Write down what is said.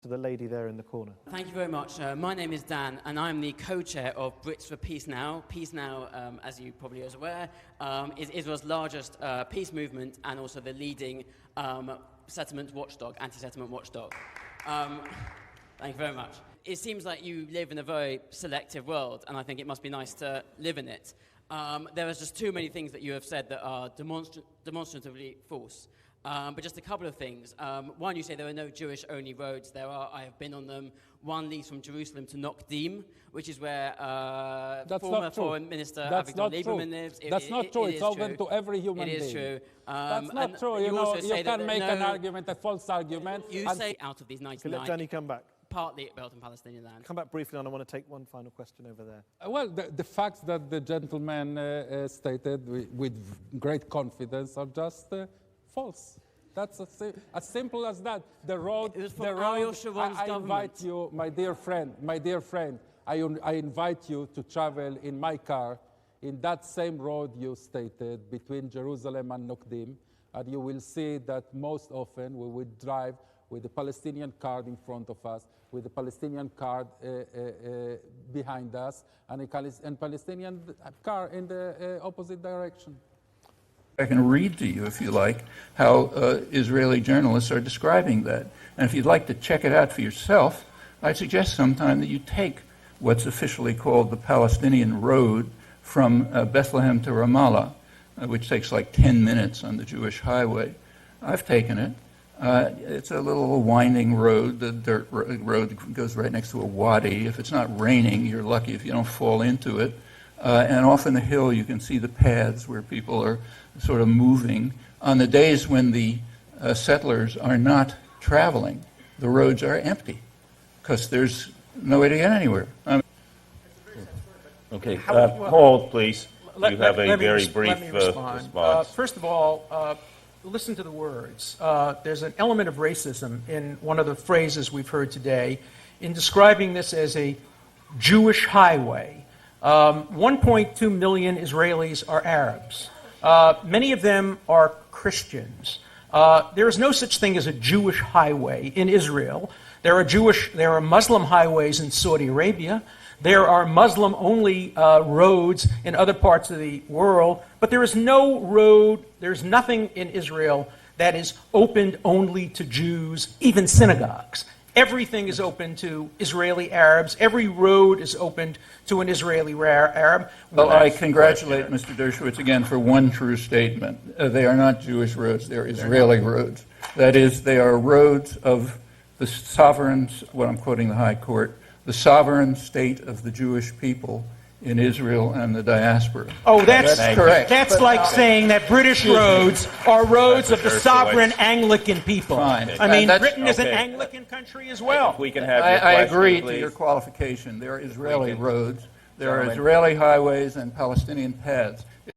To the lady there in the corner. Thank you very much. My name is Dan, and I'm the co-chair of Brits for Peace Now. Peace Now, as you probably are aware, is Israel's largest peace movement and also the leading settlement watchdog, anti-settlement watchdog. Thank you very much. It seems like you live in a very selective world, and I think it must be nice to live in it. There are just too many things that you have said that are demonstratively false. But just a couple of things. One, you say there are no Jewish-only roads. There are. I have been on them. One leads from Jerusalem to Nokdim, which is where former Foreign Minister Avigdor Lieberman lives. That's not true. It's open to every human being. It is true. That's not true. You can make an argument, a false argument. You say out of these 99... Let Danny come back. Partly built in Palestinian land. Come back briefly, and I want to take one final question over there. Well, the facts that the gentleman stated with great confidence are just false. That's as simple as that. The road, I invite you, my dear friend, I invite you to travel in my car in that same road you stated between Jerusalem and Nokdim, and you will see that most often we would drive with the Palestinian card in front of us, with the Palestinian card behind us, and a Palestinian car in the opposite direction. I can read to you, if you like, how Israeli journalists are describing that. And if you'd like to check it out for yourself, I suggest sometime that you take what's officially called the Palestinian Road from Bethlehem to Ramallah, which takes like 10 minutes on the Jewish highway. I've taken it. It's a little winding road. The dirt road goes right next to a wadi. If it's not raining, you're lucky if you don't fall into it. And off in the hill, you can see the paths where people are sort of moving. On the days when the settlers are not traveling, the roads are empty because there's no way to get anywhere. Okay, hold, please. You have a very brief response. First of all, listen to the words. There's an element of racism in one of the phrases we've heard today in describing this as a Jewish highway. 1.2 million Israelis are Arabs. Many of them are Christians. There is no such thing as a Jewish highway in Israel. There are Muslim highways in Saudi Arabia. There are Muslim-only roads in other parts of the world. But there is no road, there's nothing in Israel that is opened only to Jews, even synagogues. Everything is open to Israeli Arabs. Every road is opened to an Israeli Arab. Well, I congratulate Mr. Dershowitz again for one true statement. They are not Jewish roads, they're Israeli roads. That is, they are roads of the sovereign, what I'm quoting the High Court, the sovereign state of the Jewish people in Israel and the diaspora. Oh, that's correct. That's like saying that British roads are roads of the sovereign Anglican people. Fine. I mean, Britain is an Anglican country as well. If we can have I agree please. to your qualification. There are Israeli roads, there are Israeli highways and Palestinian paths.